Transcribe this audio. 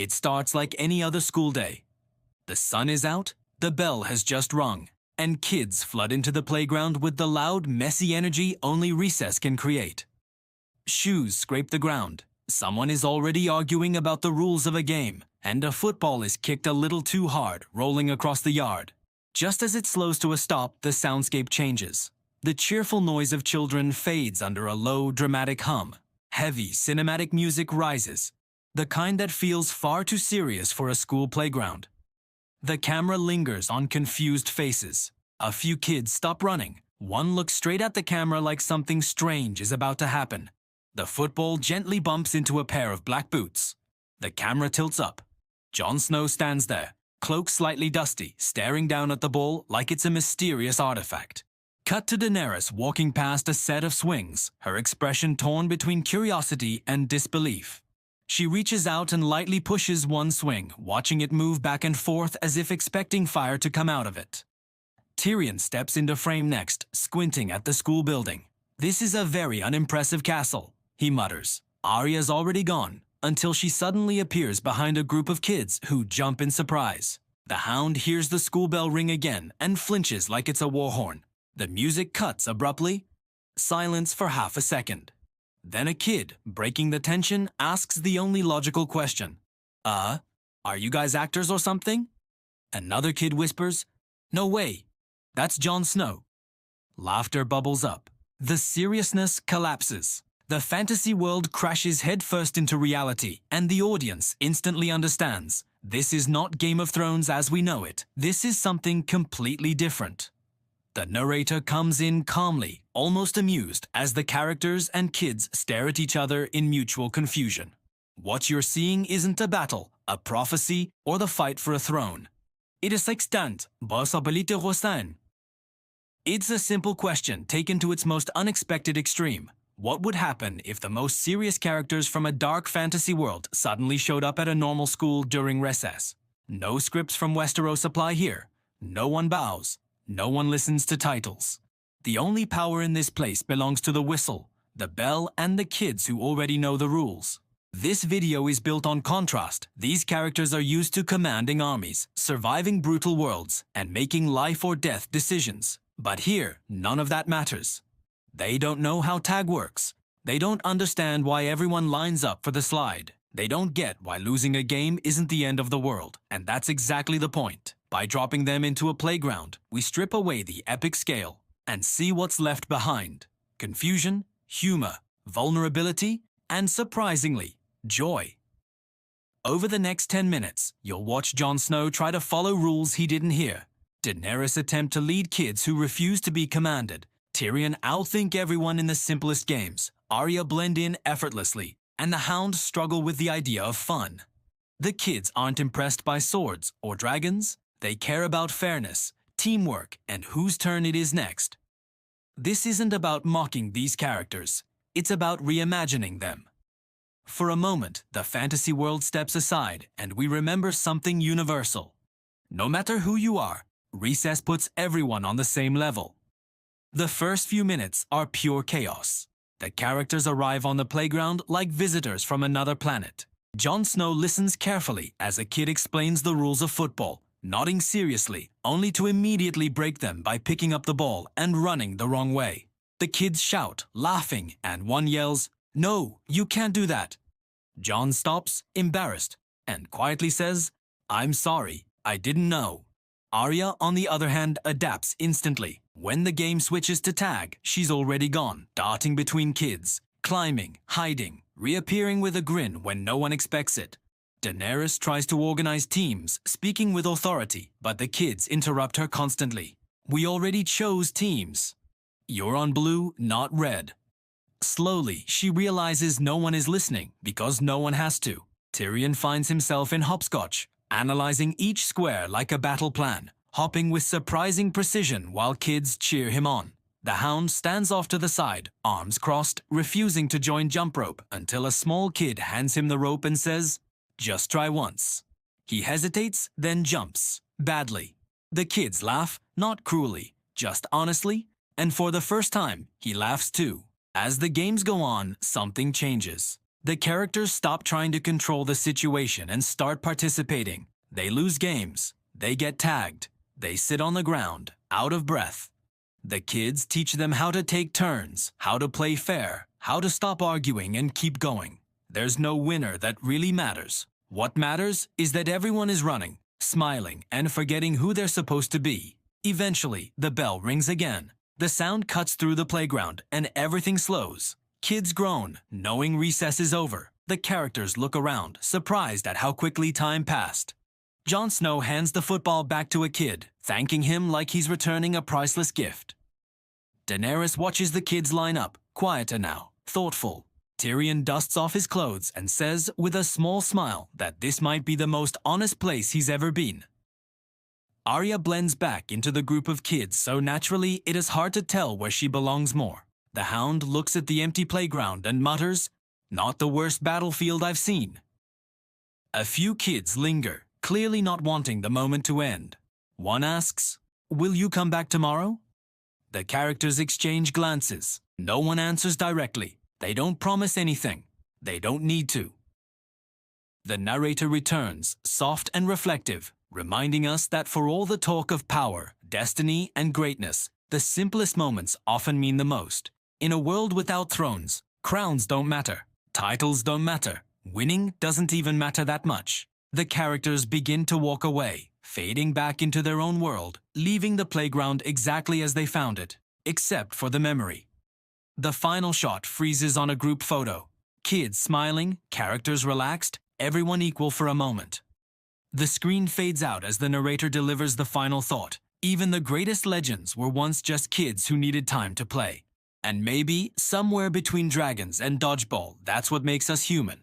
It starts like any other school day. The sun is out, the bell has just rung, and kids flood into the playground with the loud, messy energy only recess can create. Shoes scrape the ground, someone is already arguing about the rules of a game, and a football is kicked a little too hard, rolling across the yard. Just as it slows to a stop, the soundscape changes. The cheerful noise of children fades under a low, dramatic hum. Heavy, cinematic music rises, the kind that feels far too serious for a school playground. The camera lingers on confused faces. A few kids stop running. One looks straight at the camera like something strange is about to happen. The football gently bumps into a pair of black boots. The camera tilts up. Jon Snow stands there, cloak slightly dusty, staring down at the ball like it's a mysterious artifact. Cut to Daenerys walking past a set of swings, her expression torn between curiosity and disbelief. She reaches out and lightly pushes one swing, watching it move back and forth as if expecting fire to come out of it. Tyrion steps into frame next, squinting at the school building. "This is a very unimpressive castle," he mutters. Arya's already gone, until she suddenly appears behind a group of kids who jump in surprise. The Hound hears the school bell ring again and flinches like it's a war horn. The music cuts abruptly. Silence for half a second. Then a kid, breaking the tension, asks the only logical question. Are you guys actors or something?" Another kid whispers, "No way. That's Jon Snow." Laughter bubbles up. The seriousness collapses. The fantasy world crashes headfirst into reality, and the audience instantly understands. This is not Game of Thrones as we know it. This is something completely different. The narrator comes in calmly, almost amused, as the characters and kids stare at each other in mutual confusion. What you're seeing isn't a battle, a prophecy, or the fight for a throne. It is extant, possibilité rostin. It's a simple question taken to its most unexpected extreme. What would happen if the most serious characters from a dark fantasy world suddenly showed up at a normal school during recess? No scripts from Westeros apply here. No one bows. No one listens to titles. The only power in this place belongs to the whistle, the bell, and the kids who already know the rules. This video is built on contrast. These characters are used to commanding armies, surviving brutal worlds, and making life or death decisions. But here, none of that matters. They don't know how tag works. They don't understand why everyone lines up for the slide. They don't get why losing a game isn't the end of the world, and that's exactly the point. By dropping them into a playground, we strip away the epic scale and see what's left behind. Confusion, humor, vulnerability, and surprisingly, joy. Over the next 10 minutes, you'll watch Jon Snow try to follow rules he didn't hear. Daenerys attempt to lead kids who refuse to be commanded. Tyrion outthink everyone in the simplest games. Arya blend in effortlessly, and the Hound struggle with the idea of fun. The kids aren't impressed by swords or dragons. They care about fairness, teamwork, and whose turn it is next. This isn't about mocking these characters. It's about reimagining them. For a moment, the fantasy world steps aside, and we remember something universal. No matter who you are, recess puts everyone on the same level. The first few minutes are pure chaos. The characters arrive on the playground like visitors from another planet. Jon Snow listens carefully as a kid explains the rules of football, nodding seriously, only to immediately break them by picking up the ball and running the wrong way. The kids shout, laughing, and one yells, "No, you can't do that." Jon stops, embarrassed, and quietly says, "I'm sorry, I didn't know." Arya, on the other hand, adapts instantly. When the game switches to tag, she's already gone, darting between kids, climbing, hiding, reappearing with a grin when no one expects it. Daenerys tries to organize teams, speaking with authority, but the kids interrupt her constantly. "We already chose teams. You're on blue, not red." Slowly, she realizes no one is listening because no one has to. Tyrion finds himself in hopscotch, analyzing each square like a battle plan, hopping with surprising precision while kids cheer him on. The Hound stands off to the side, arms crossed, refusing to join jump rope until a small kid hands him the rope and says, "Just try once." He hesitates, then jumps, badly. The kids laugh, not cruelly, just honestly, and for the first time, he laughs too. As the games go on, something changes. The characters stop trying to control the situation and start participating. They lose games. They get tagged. They sit on the ground, out of breath. The kids teach them how to take turns, how to play fair, how to stop arguing and keep going. There's no winner that really matters. What matters is that everyone is running, smiling, and forgetting who they're supposed to be. Eventually, the bell rings again. The sound cuts through the playground and everything slows. Kids groan, knowing recess is over. The characters look around, surprised at how quickly time passed. Jon Snow hands the football back to a kid, thanking him like he's returning a priceless gift. Daenerys watches the kids line up, quieter now, thoughtful. Tyrion dusts off his clothes and says with a small smile that this might be the most honest place he's ever been. Arya blends back into the group of kids so naturally it is hard to tell where she belongs more. The Hound looks at the empty playground and mutters, "Not the worst battlefield I've seen." A few kids linger, clearly not wanting the moment to end. One asks, "Will you come back tomorrow?" The characters exchange glances. No one answers directly. They don't promise anything. They don't need to. The narrator returns, soft and reflective, reminding us that for all the talk of power, destiny, and greatness, the simplest moments often mean the most. In a world without thrones, crowns don't matter. Titles don't matter. Winning doesn't even matter that much. The characters begin to walk away, fading back into their own world, leaving the playground exactly as they found it, except for the memory. The final shot freezes on a group photo. Kids smiling, characters relaxed, everyone equal for a moment. The screen fades out as the narrator delivers the final thought. Even the greatest legends were once just kids who needed time to play. And maybe, somewhere between dragons and dodgeball, that's what makes us human.